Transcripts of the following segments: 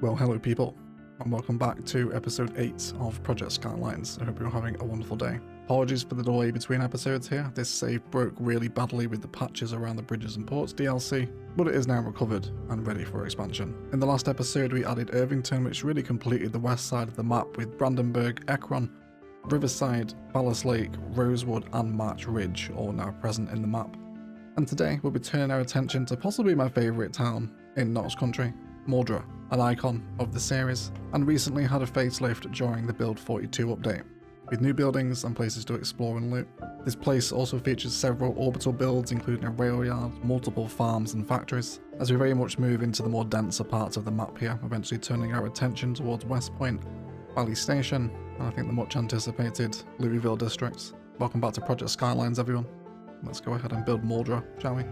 Well, hello people, and welcome back to episode 8 of Project Skylines. I hope you're having a wonderful day. Apologies for the delay between episodes here. This save broke really badly with the patches around the Bridges and Ports DLC, but it is now recovered and ready for expansion. In the last episode we added Irvington, which really completed the west side of the map with Brandenburg, Ekron, Riverside, Ballast Lake, Rosewood and March Ridge all now present in the map. And today we'll be turning our attention to possibly my favourite town in Knox Country, Muldraugh, an icon of the series, and recently had a facelift during the Build 42 update, with new buildings and places to explore and loot. This place also features several orbital builds, including a rail yard, multiple farms and factories, as we very much move into the more denser parts of the map here, eventually turning our attention towards West Point, Valley Station, and I think the much anticipated Louisville districts. Welcome back to Project Skylines, everyone. Let's go ahead and build Muldraugh, shall we?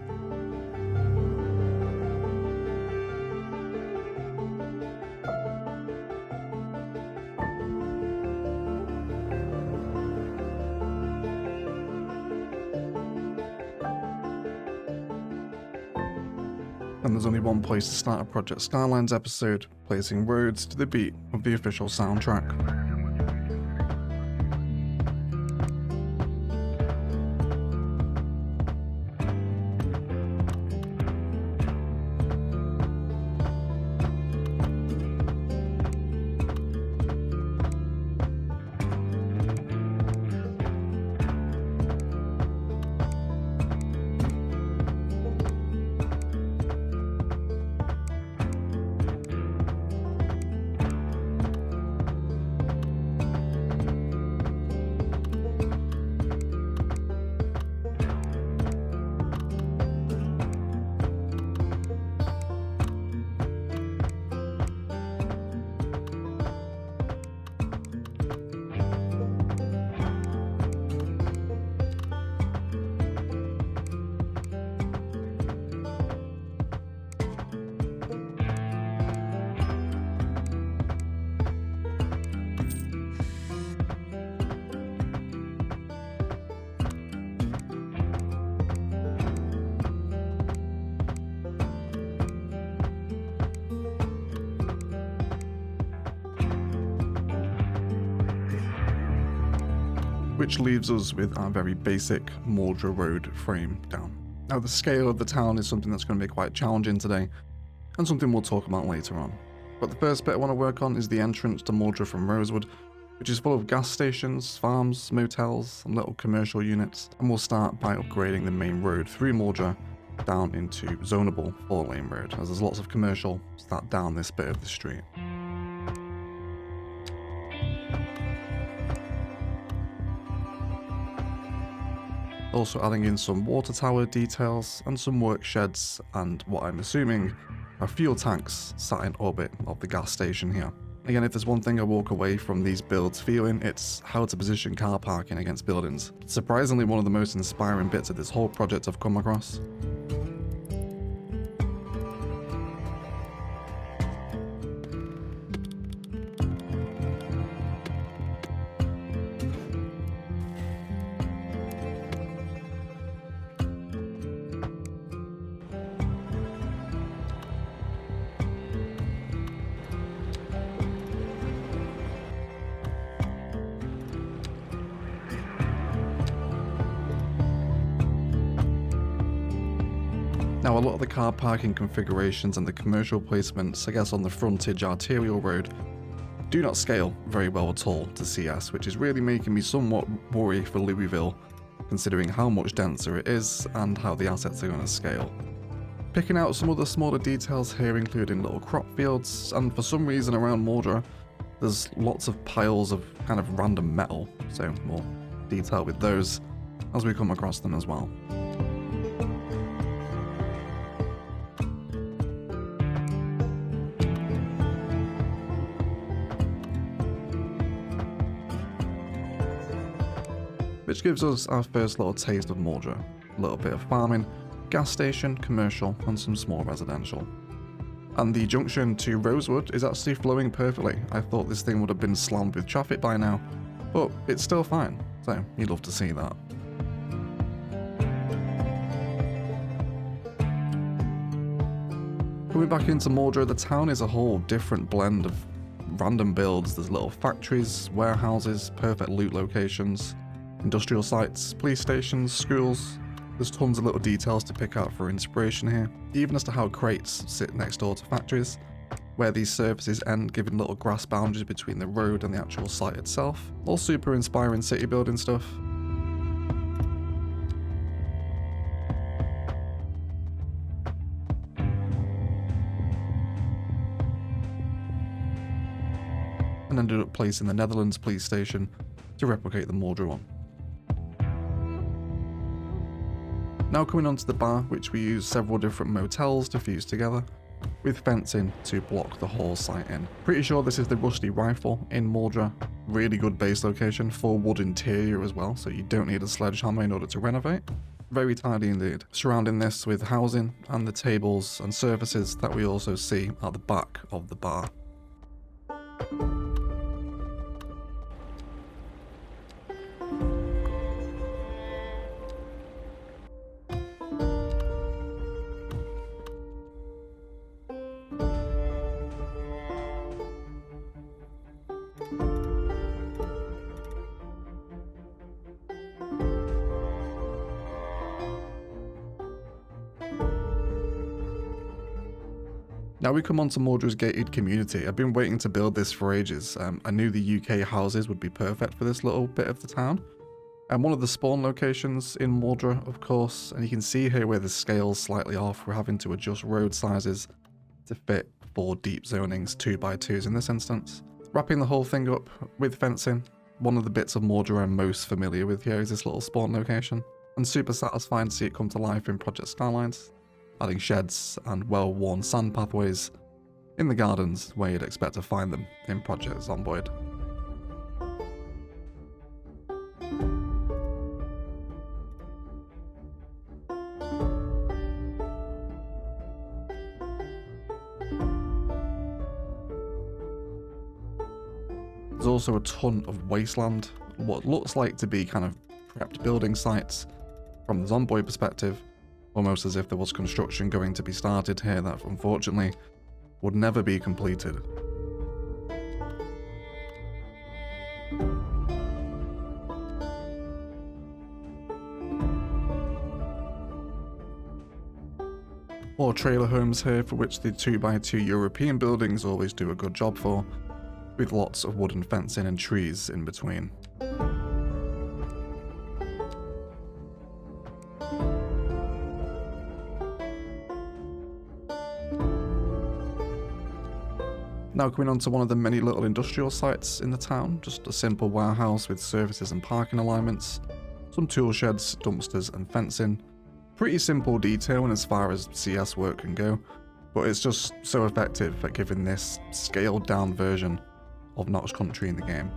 And there's only one place to start a Project Skylines episode, placing roads to the beat of the official soundtrack. Which leaves us with our very basic Muldraugh Road frame down. Now the scale of the town is something that's going to be quite challenging today, and something we'll talk about later on. But the first bit I want to work on is the entrance to Muldraugh from Rosewood, which is full of gas stations, farms, motels, and little commercial units, and we'll start by upgrading the main road through Muldraugh down into zonable 4-lane road, as there's lots of commercial start down this bit of the street. Also adding in some water tower details and some work sheds and what I'm assuming are fuel tanks sat in orbit of the gas station here. Again, if there's one thing I walk away from these builds feeling, it's how to position car parking against buildings. Surprisingly, one of the most inspiring bits of this whole project I've come across. Now, a lot of the car parking configurations and the commercial placements, I guess on the frontage arterial road, do not scale very well at all to CS, which is really making me somewhat worry for Louisville, considering how much denser it is and how the assets are going to scale. Picking out some other smaller details here, including little crop fields, and for some reason around Muldraugh, there's lots of piles of kind of random metal, so more detail with those as we come across them as well. Which gives us our first little taste of Muldraugh. A little bit of farming, gas station, commercial, and some small residential. And the junction to Rosewood is actually flowing perfectly. I thought this thing would have been slammed with traffic by now, but it's still fine, so you'd love to see that. Coming back into Muldraugh, the town is a whole different blend of random builds. There's little factories, warehouses, perfect loot locations, industrial sites, police stations, schools. There's tons of little details to pick out for inspiration here, even as to how crates sit next door to factories, where these surfaces end, giving little grass boundaries between the road and the actual site itself. All super inspiring city building stuff. And ended up placing the Netherlands police station to replicate the Muldraugh one. Now coming onto the bar, which we use several different motels to fuse together, with fencing to block the whole site in. Pretty sure this is the Rusty Rifle in Muldraugh. Really good base location, full wood interior as well, so you don't need a sledgehammer in order to renovate. Very tidy indeed. Surrounding this with housing and the tables and surfaces that we also see at the back of the bar. Now we come on to Muldraugh's gated community. I've been waiting to build this for ages. I knew the UK houses would be perfect for this little bit of the town. And one of the spawn locations in Muldraugh, of course, and you can see here where the scale's slightly off. We're having to adjust road sizes to fit 4 deep zonings, 2x2s in this instance. Wrapping the whole thing up with fencing. One of the bits of Muldraugh I'm most familiar with here is this little spawn location. And super satisfying to see it come to life in Project Skylines. Adding sheds and well-worn sand pathways in the gardens where you'd expect to find them in Project Zomboid. There's also a ton of wasteland, what looks like to be kind of prepped building sites from the Zomboid perspective. Almost as if there was construction going to be started here that unfortunately would never be completed. More trailer homes here, for which the 2x2 European buildings always do a good job for, with lots of wooden fencing and trees in between. Now coming on to one of the many little industrial sites in the town, just a simple warehouse with services and parking alignments, some tool sheds, dumpsters and fencing. Pretty simple detailing as far as CS work can go, but it's just so effective at giving this scaled down version of Knox Country in the game.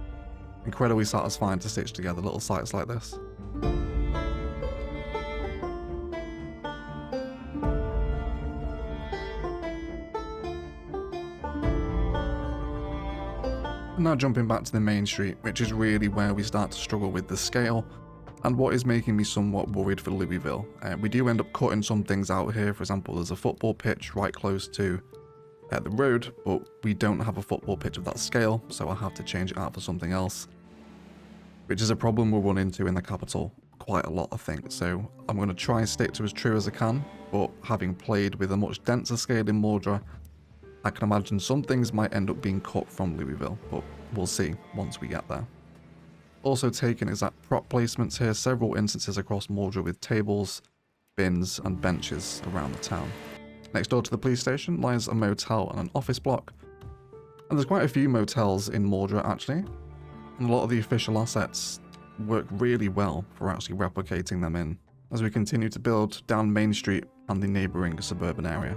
Incredibly satisfying to stitch together little sites like this. Now jumping back to the main street, which is really where we start to struggle with the scale, and what is making me somewhat worried for Louisville. We do end up cutting some things out here. For example, there's a football pitch right close to the road, but we don't have a football pitch of that scale, so I have to change it out for something else, which is a problem we'll run into in the capital quite a lot, I think. So I'm going to try and stick to as true as I can, but having played with a much denser scale in Muldraugh, I can imagine some things might end up being cut from Louisville, but we'll see once we get there. Also taking exact prop placements here, several instances across Muldraugh with tables, bins and benches around the town. Next door to the police station lies a motel and an office block. And there's quite a few motels in Muldraugh actually, and a lot of the official assets work really well for actually replicating them in, as we continue to build down Main Street and the neighbouring suburban area.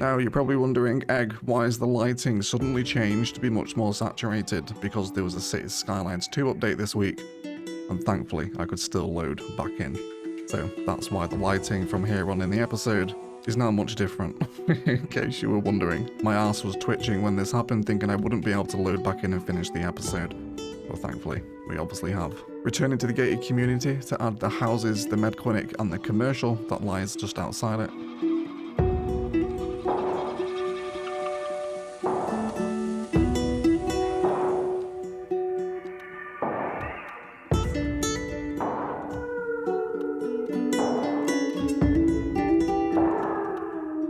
Now you're probably wondering, Egg, why is the lighting suddenly changed to be much more saturated? Because there was a Cities Skylines 2 update this week, and thankfully I could still load back in. So that's why the lighting from here on in the episode is now much different, in case you were wondering. My ass was twitching when this happened, thinking I wouldn't be able to load back in and finish the episode. Well, thankfully, we obviously have. Returning to the gated community to add the houses, the med clinic, and the commercial that lies just outside it.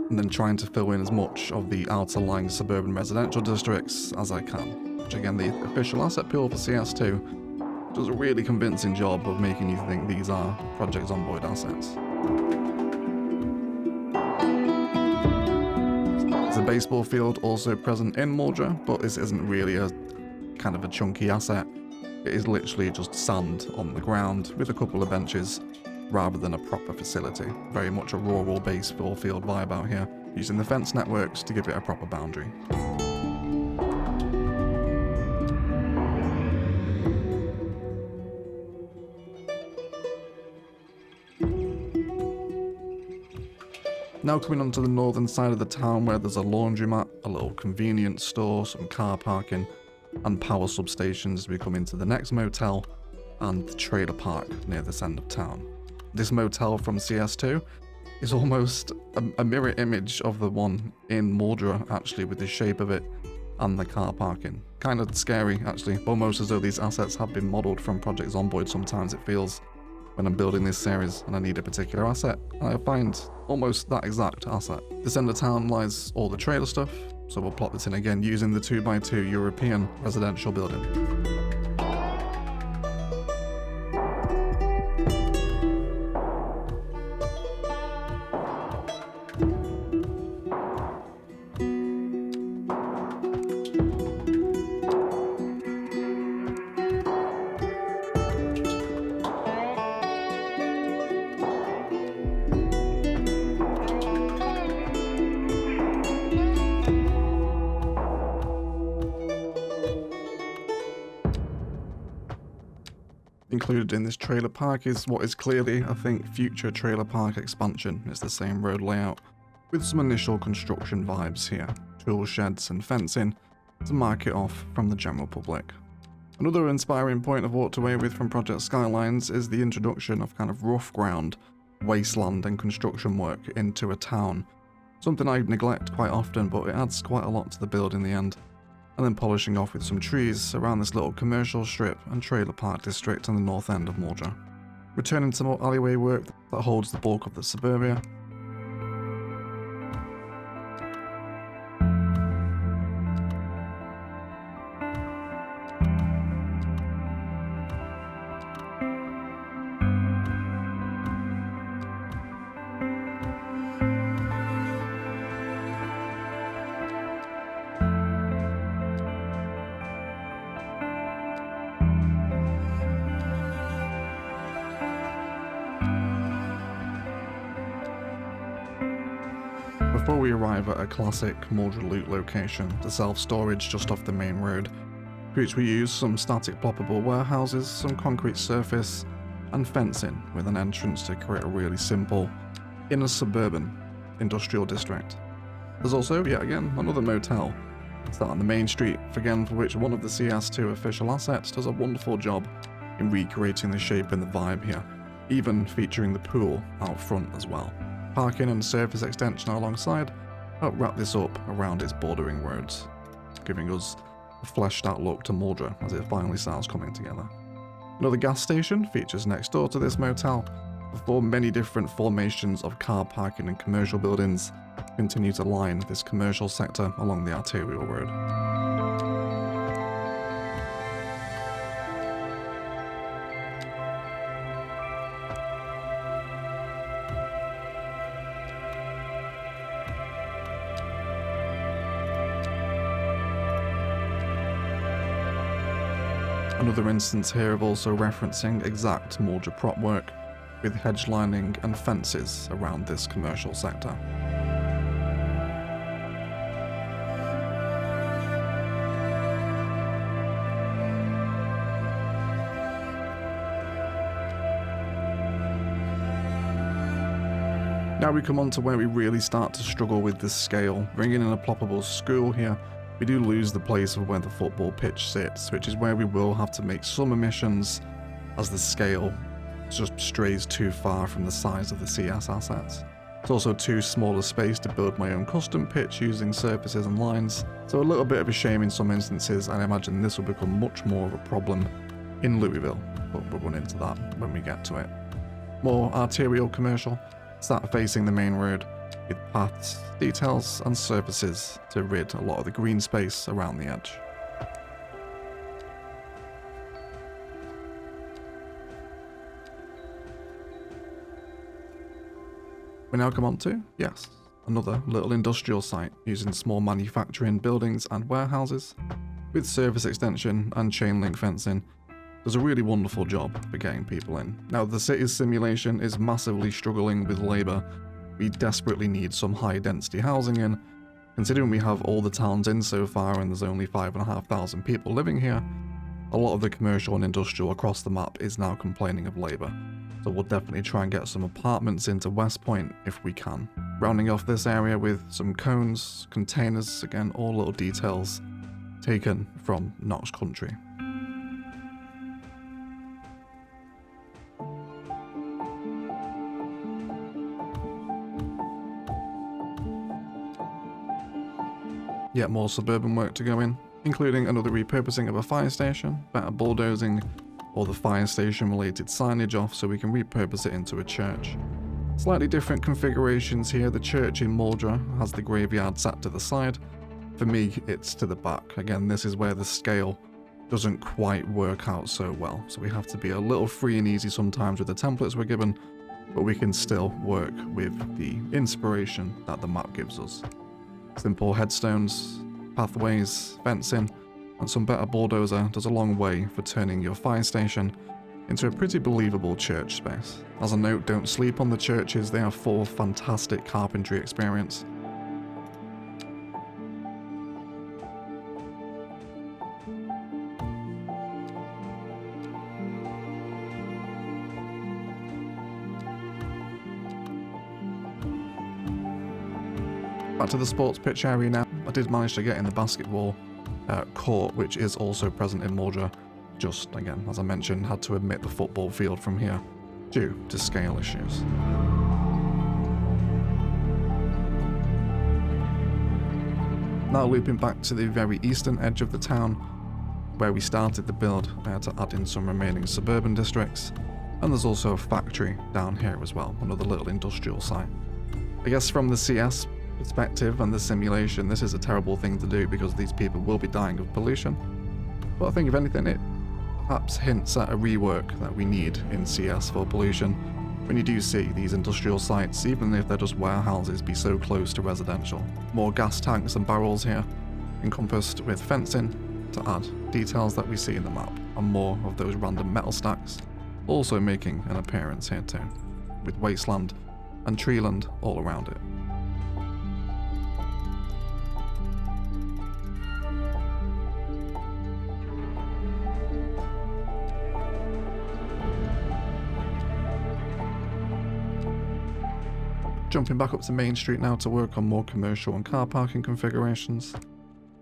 And then trying to fill in as much of the outer lying suburban residential districts as I can. Which again, the official asset pool for CS2 does a really convincing job of making you think these are Project Zomboid assets. There's a baseball field also present in Muldraugh, but this isn't really a kind of a chunky asset. It is literally just sand on the ground with a couple of benches, rather than a proper facility. Very much a rural baseball field vibe out here, using the fence networks to give it a proper boundary. Now coming onto the northern side of the town, where there's a laundromat, a little convenience store, some car parking, and power substations as we come into the next motel, and the trailer park near this end of town. This motel from CS2 is almost a mirror image of the one in Muldraugh, actually, with the shape of it and the car parking. Kind of scary, actually, almost as though these assets have been modelled from Project Zomboid. Sometimes it feels when I'm building this series and I need a particular asset, and I find almost that exact asset. This end of town lies all the trailer stuff, so we'll plot this in again using the 2x2 European residential building. Included in this trailer park is what is clearly, I think, future trailer park expansion. It's the same road layout with some initial construction vibes here, tool sheds and fencing to mark it off from the general public. Another inspiring point I've walked away with from Project Skylines is the introduction of kind of rough ground, wasteland and construction work into a town. Something I neglect quite often, but it adds quite a lot to the build in the end. And then polishing off with some trees around this little commercial strip and trailer park district on the north end of Muldraugh. Returning to more alleyway work that holds the bulk of the suburbia. Before we arrive at a classic Muldraugh loot location, the self-storage just off the main road, for which we use some static ploppable warehouses, some concrete surface, and fencing with an entrance to create a really simple, inner suburban industrial district. There's also, yet again, another motel. It's that on the main street, again for which one of the CS2 official assets does a wonderful job in recreating the shape and the vibe here, even featuring the pool out front as well. Parking and surface extension alongside help wrap this up around its bordering roads, giving us a fleshed out look to Muldraugh as it finally starts coming together. Another gas station features next door to this motel, before many different formations of car parking and commercial buildings continue to line this commercial sector along the arterial road. Another instance here of also referencing exact Muldraugh prop work, with hedge lining and fences around this commercial sector. Now we come on to where we really start to struggle with the scale. Bringing in a ploppable school here, we do lose the place of where the football pitch sits, which is where we will have to make some omissions as the scale just strays too far from the size of the CS assets. It's also too small a space to build my own custom pitch using surfaces and lines, so a little bit of a shame in some instances, and I imagine this will become much more of a problem in Louisville, but we'll run into that when we get to it. More arterial commercial, start facing the main road with paths, details and surfaces to rid a lot of the green space around the edge. We now come on to, yes, another little industrial site using small manufacturing buildings and warehouses with surface extension and chain link fencing. Does a really wonderful job for getting people in. Now the city's simulation is massively struggling with labour. We desperately need some high density housing in. Considering we have all the towns in so far and there's only 5,500 people living here, a lot of the commercial and industrial across the map is now complaining of labour. So we'll definitely try and get some apartments into West Point if we can. Rounding off this area with some cones, containers, again all little details taken from Knox Country. Yet more suburban work to go in, including another repurposing of a fire station, better bulldozing all the fire station related signage off so we can repurpose it into a church. Slightly different configurations here. The church in Muldraugh has the graveyard sat to the side. For me, it's to the back. Again, this is where the scale doesn't quite work out so well, so we have to be a little free and easy sometimes with the templates we're given, but we can still work with the inspiration that the map gives us. Simple headstones, pathways, fencing, and some better bulldozer does a long way for turning your fire station into a pretty believable church space. As a note, don't sleep on the churches, they are full of fantastic carpentry experience. Back to the sports pitch area now. I did manage to get in the basketball court, which is also present in Muldraugh. Just, again, as I mentioned, had to omit the football field from here due to scale issues. Now looping back to the very eastern edge of the town, where we started the build to add in some remaining suburban districts, and there's also a factory down here as well, another little industrial site. I guess from the CS perspective and the simulation, this is a terrible thing to do because these people will be dying of pollution. But I think if anything, it perhaps hints at a rework that we need in CS for pollution. When you do see these industrial sites, even if they're just warehouses, be so close to residential. More gas tanks and barrels here, encompassed with fencing to add details that we see in the map, and more of those random metal stacks also making an appearance here too, with wasteland and treeland all around it. Jumping back up to Main Street now to work on more commercial and car parking configurations,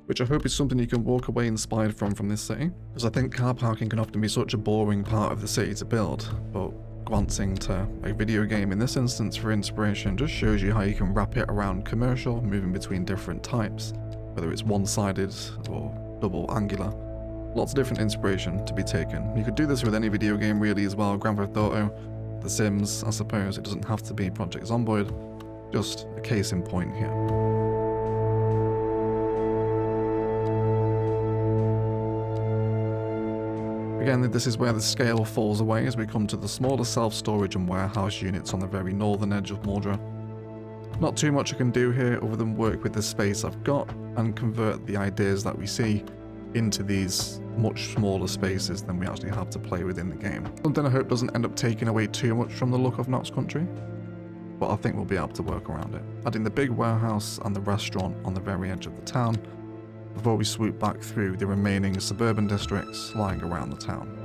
which I hope is something you can walk away inspired from this city, because I think car parking can often be such a boring part of the city to build, but glancing to a video game in this instance for inspiration just shows you how you can wrap it around commercial, moving between different types, whether it's one-sided or double angular. Lots of different inspiration to be taken. You could do this with any video game really as well, Grand Theft Auto, The Sims, I suppose. It doesn't have to be Project Zomboid, just a case in point here. Again, this is where the scale falls away as we come to the smaller self-storage and warehouse units on the very northern edge of Muldraugh. Not too much I can do here other than work with the space I've got and convert the ideas that we see into these much smaller spaces than we actually have to play with in the game. Something I hope doesn't end up taking away too much from the look of Knox Country, but I think we'll be able to work around it. Adding the big warehouse and the restaurant on the very edge of the town before we swoop back through the remaining suburban districts lying around the town.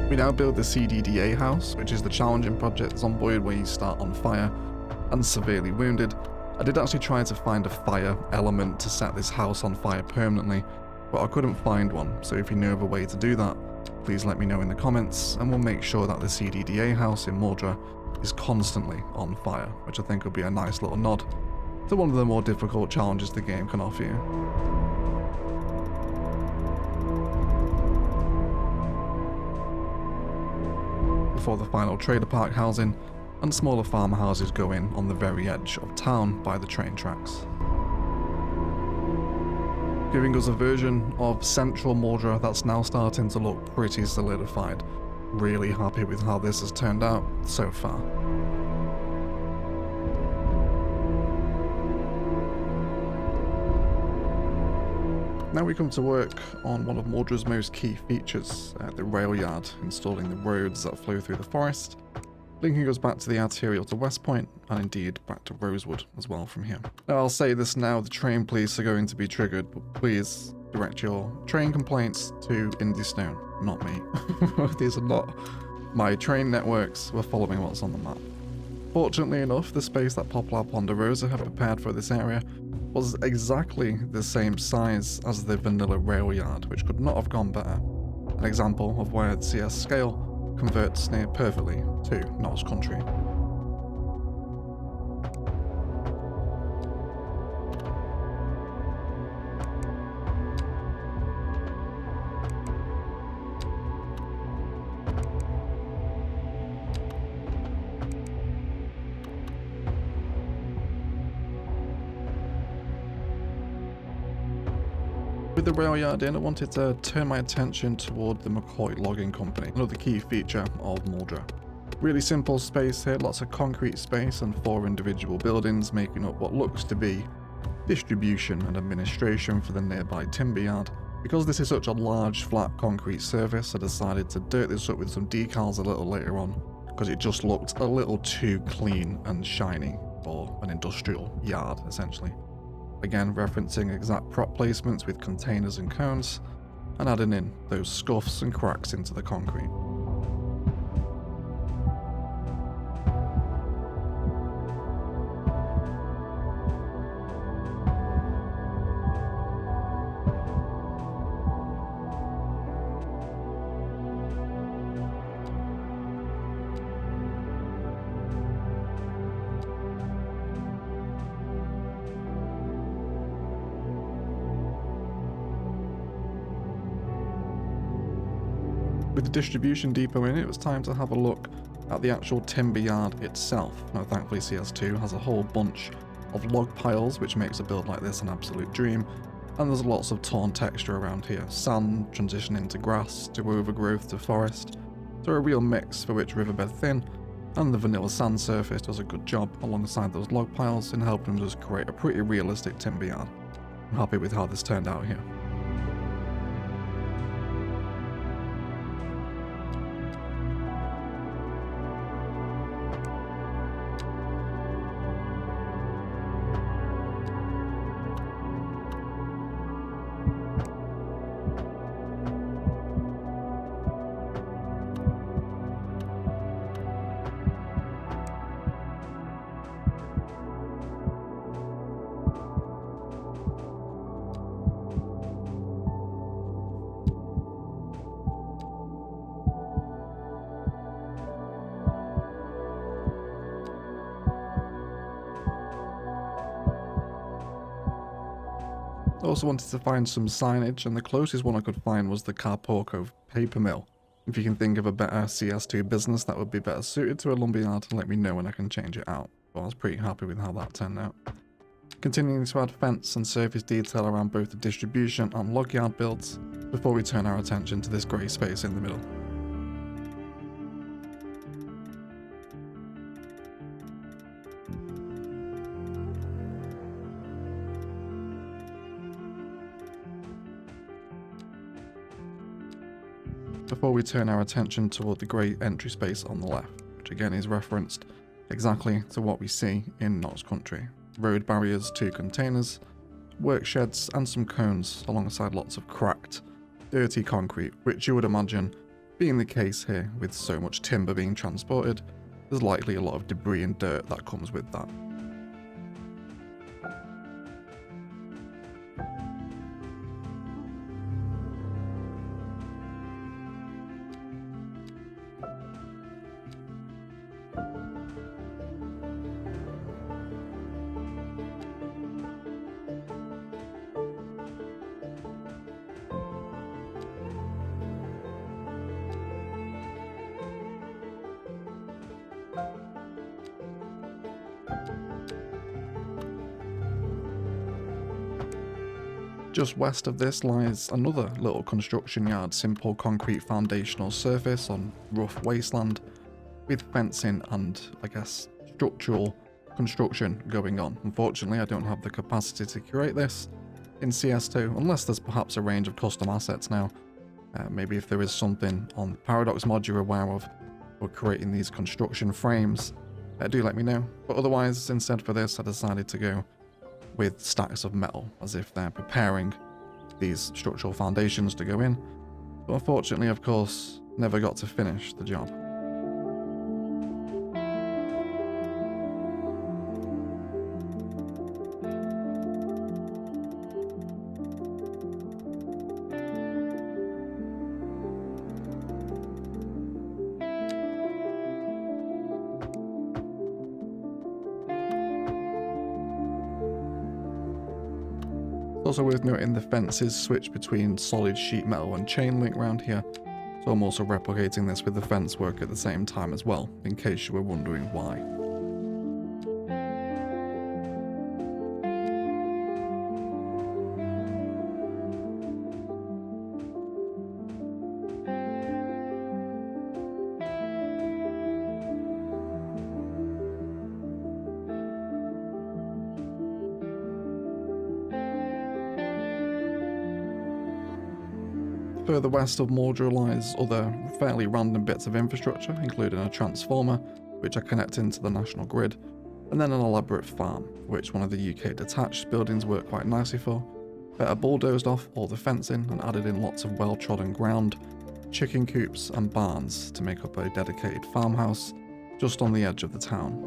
We now build the CDDA house, which is the challenge in Project Zomboid where you start on fire and severely wounded. I did actually try to find a fire element to set this house on fire permanently, but I couldn't find one, so if you know of a way to do that, please let me know in the comments and we'll make sure that the CDDA house in Muldraugh is constantly on fire, which I think would be a nice little nod to one of the more difficult challenges the game can offer you. Before the final trader park housing and smaller farmhouses go in on the very edge of town by the train tracks. Giving us a version of central Muldraugh that's now starting to look pretty solidified. Really happy with how this has turned out so far. Now we come to work on one of Muldraugh's most key features, the rail yard, installing the roads that flow through the forest, linking us back to the arterial to West Point, and indeed back to Rosewood as well from here. Now I'll say this now, the train police are going to be triggered, but please direct your train complaints to Indystone, not me. These are not my train networks, we're following what's on the map. Fortunately enough, the space that Poplar Ponderosa have prepared for this area was exactly the same size as the vanilla rail yard, which could not have gone better. An example of where the CS scale converts near perfectly to Knox Country. With the rail yard in, I wanted to turn my attention toward the McCoy Logging Company, another key feature of Muldraugh. Really simple space here, lots of concrete space and 4 individual buildings making up what looks to be distribution and administration for the nearby timber yard. Because this is such a large flat concrete surface, I decided to dirt this up with some decals a little later on, because it just looked a little too clean and shiny for an industrial yard essentially. Again, referencing exact prop placements with containers and cones, and adding in those scuffs and cracks into the concrete. With the distribution depot in, it was time to have a look at the actual timber yard itself. Now thankfully CS2 has a whole bunch of log piles, which makes a build like this an absolute dream, and there's lots of torn texture around here. Sand transitioning to grass, to overgrowth, to forest, so a real mix for which riverbed thin, and the vanilla sand surface does a good job alongside those log piles in helping us create a pretty realistic timber yard. I'm happy with how this turned out here. I also wanted to find some signage, and the closest one I could find was the Carporco paper mill. If you can think of a better CS2 business that would be better suited to a lumberyard, let me know and I can change it out. But I was pretty happy with how that turned out. Continuing to add fence and surface detail around both the distribution and log yard builds, before we turn our attention to this grey space in the middle. Before we turn our attention toward the grey entry space on the left, which again is referenced exactly to what we see in Knox Country. Road barriers, 2 containers, work sheds and some cones alongside lots of cracked, dirty concrete, which you would imagine Being the case here, with so much timber being transported, there's likely a lot of debris and dirt that comes with that. Just west of this lies another little construction yard, simple concrete foundational surface on rough wasteland with fencing and, I guess, structural construction going on. Unfortunately, I don't have the capacity to curate this in CS2 unless there's perhaps a range of custom assets now. Maybe if there is something on the Paradox mod you're aware of for creating these construction frames, do let me know. But otherwise, instead for this, I decided to go with stacks of metal, as if they're preparing these structural foundations to go in. But unfortunately, of course, never got to finish the job. Also worth noting the fences switch between solid sheet metal and chain link around here, so I'm also replicating this with the fence work at the same time as well, in case you were wondering why. Further west of Muldraugh lies other fairly random bits of infrastructure, including a transformer, which I connect into the national grid, and then an elaborate farm, which one of the UK detached buildings work quite nicely for. I bulldozed off all the fencing and added in lots of well-trodden ground, chicken coops and barns to make up a dedicated farmhouse just on the edge of the town.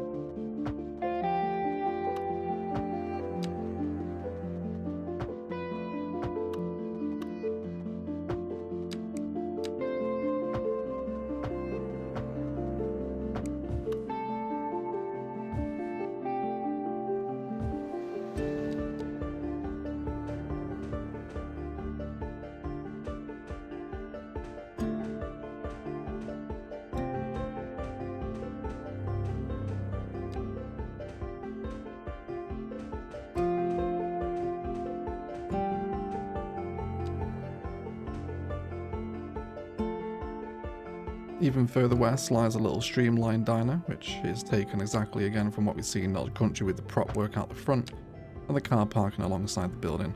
Even further west lies a little streamlined diner, which is taken exactly again from what we see in Knox Country with the prop work out the front and the car parking alongside the building.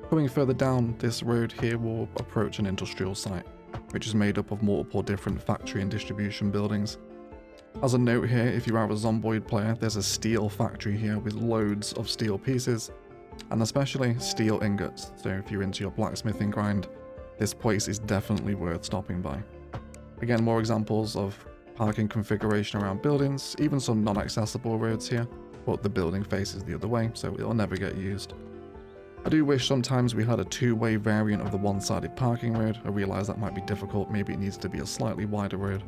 Coming further down this road here, we'll approach an industrial site, which is made up of multiple different factory and distribution buildings. As a note here, if you are a Zomboid player, there's a steel factory here with loads of steel pieces, and especially steel ingots, so if you're into your blacksmithing grind, this place is definitely worth stopping by. Again, more examples of parking configuration around buildings, even some non-accessible roads here, but the building faces the other way, so it'll never get used. I do wish sometimes we had a two-way variant of the one-sided parking road. I realise that might be difficult, maybe it needs to be a slightly wider road,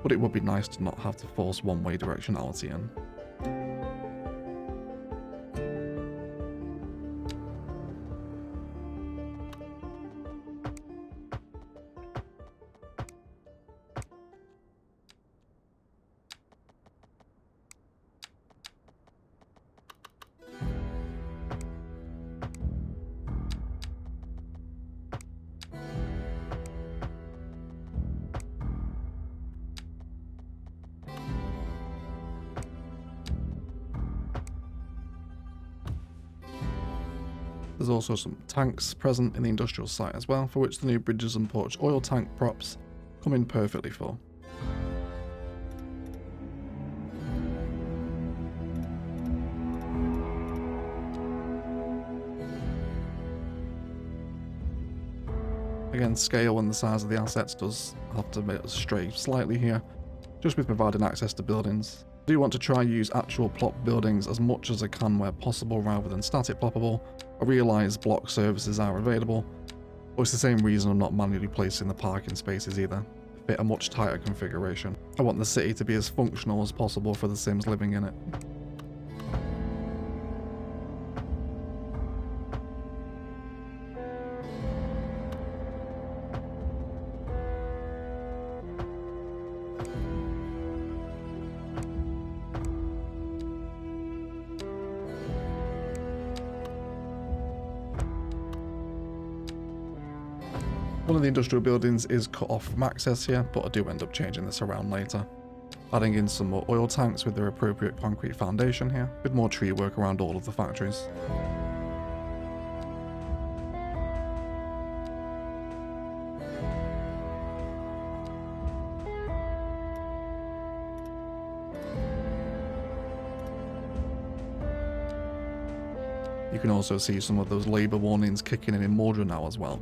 but it would be nice to not have to force one-way directionality in. There's also some tanks present in the industrial site as well, for which the new bridges and porch oil tank props come in perfectly for. Again, scale and the size of the assets does have to stray slightly here, just with providing access to buildings. I do want to try use actual plot buildings as much as I can where possible rather than static ploppable. I realise block services are available, but it's the same reason I'm not manually placing the parking spaces either. Fit a much tighter configuration. I want the city to be as functional as possible for the Sims living in it. One of the industrial buildings is cut off from access here, but I do end up changing this around later. Adding in some more oil tanks with their appropriate concrete foundation here, with more tree work around all of the factories. You can also see some of those labour warnings kicking in Muldraugh now as well.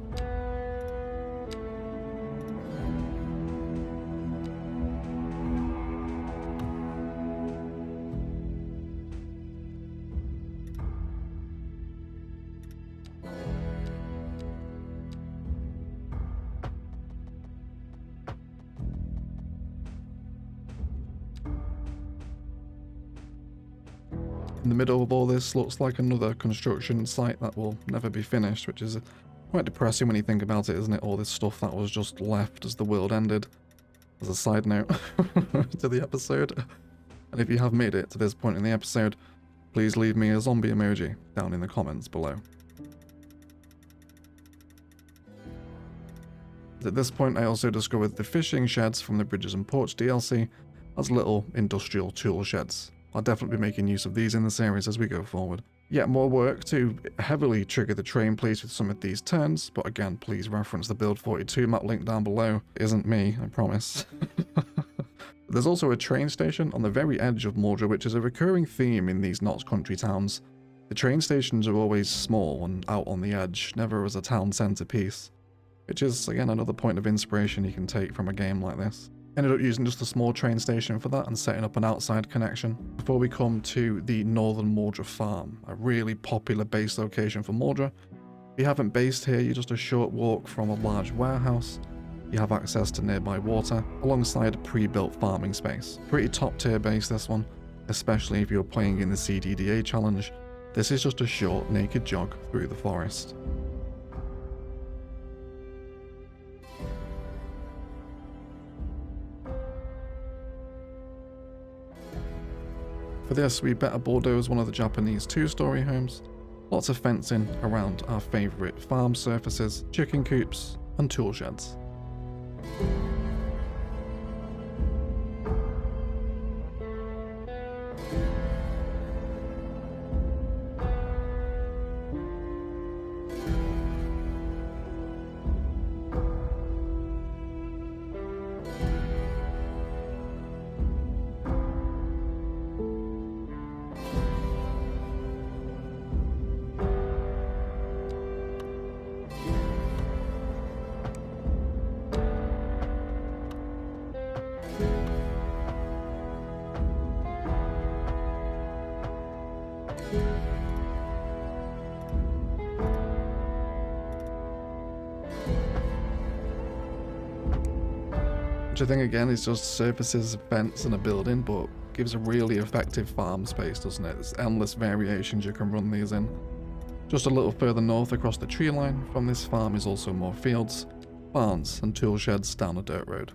In the middle of all this looks like another construction site that will never be finished, which is quite depressing when you think about it, isn't it? All this stuff that was just left as the world ended. As a side note to the episode. And if you have made it to this point in the episode, please leave me a zombie emoji down in the comments below. At this point I also discovered the fishing sheds from the Bridges and Ports DLC as little industrial tool sheds. I'll definitely be making use of these in the series as we go forward. Yet more work to heavily trigger the train please with some of these turns, but again please reference the Build 42 map link down below. It isn't me, I promise. There's also a train station on the very edge of Muldraugh, which is a recurring theme in these Knox Country towns. The train stations are always small and out on the edge, never as a town centerpiece, which is again another point of inspiration you can take from a game like this. Ended up using just a small train station for that and setting up an outside connection. Before we come to the Northern Muldraugh Farm, a really popular base location for Muldraugh. If you haven't based here, you're just a short walk from a large warehouse. You have access to nearby water, alongside a pre-built farming space. Pretty top tier base this one, especially if you're playing in the CDDA challenge. This is just a short, naked jog through the forest. For this, we better bulldoze one of the Japanese two-story homes. Lots of fencing around our favourite farm surfaces, chicken coops, and tool sheds. Which I think again is just surfaces, fence and a building, but gives a really effective farm space, doesn't it? There's endless variations you can run these in. Just a little further north across the tree line from this farm is also more fields, barns and tool sheds down a dirt road.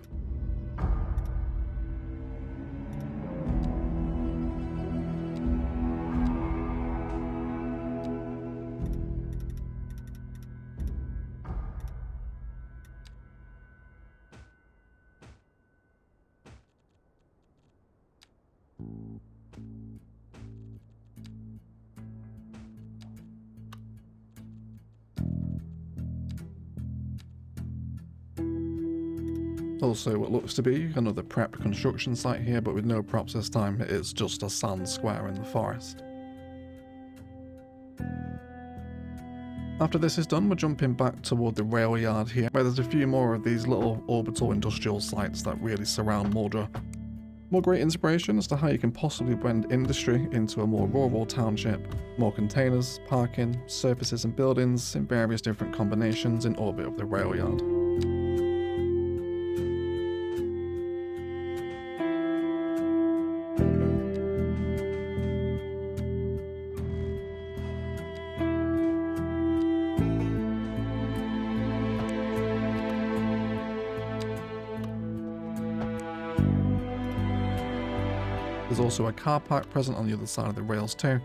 Also what looks to be another prepped construction site here, but with no props this time. It is just a sand square in the forest. After this is done, we're jumping back toward the rail yard here, where there's a few more of these little orbital industrial sites that really surround Muldraugh. More great inspiration as to how you can possibly blend industry into a more rural township. More containers, parking, surfaces and buildings in various different combinations in orbit of the rail yard. There's also a car park present on the other side of the rails too,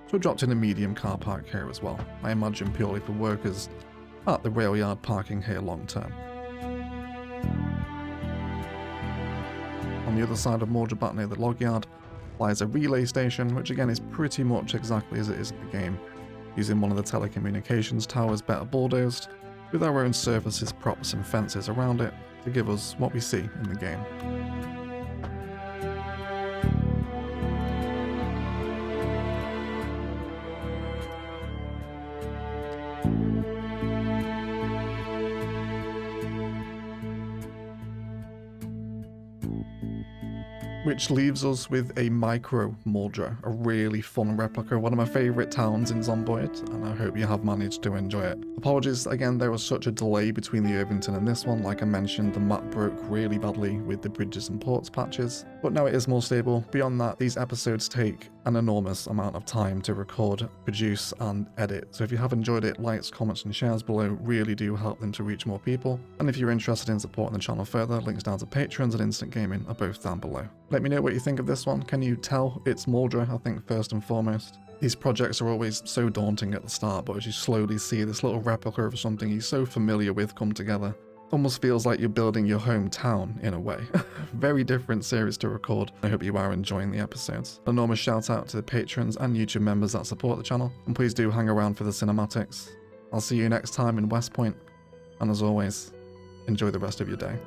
so we dropped in a medium car park here as well. I imagine purely for workers at the rail yard parking here long term. On the other side of Muldraugh, back near the log yard, lies a relay station, which again is pretty much exactly as it is in the game, using one of the telecommunications towers better bulldozed, with our own surfaces, props and fences around it to give us what we see in the game. Which leaves us with a micro Muldraugh, a really fun replica, one of my favourite towns in Zomboid, and I hope you have managed to enjoy it. Apologies again, there was such a delay between the Irvington and this one. Like I mentioned, the map broke really badly with the bridges and ports patches, but now it is more stable. Beyond that, these episodes take an enormous amount of time to record, produce and edit, so if you have enjoyed it, likes, comments and shares below really do help them to reach more people. And if you're interested in supporting the channel further, links down to Patrons and Instant Gaming are both down below. Let me know what you think of this one. Can you tell it's Muldraugh, I think, first and foremost? These projects are always so daunting at the start, but as you slowly see this little replica of something you're so familiar with come together, almost feels like you're building your hometown in a way. Very different series to record. I hope you are enjoying the episodes. An enormous shout out to the patrons and YouTube members that support the channel, and please do hang around for the cinematics. I'll see you next time in West Point, and as always, enjoy the rest of your day.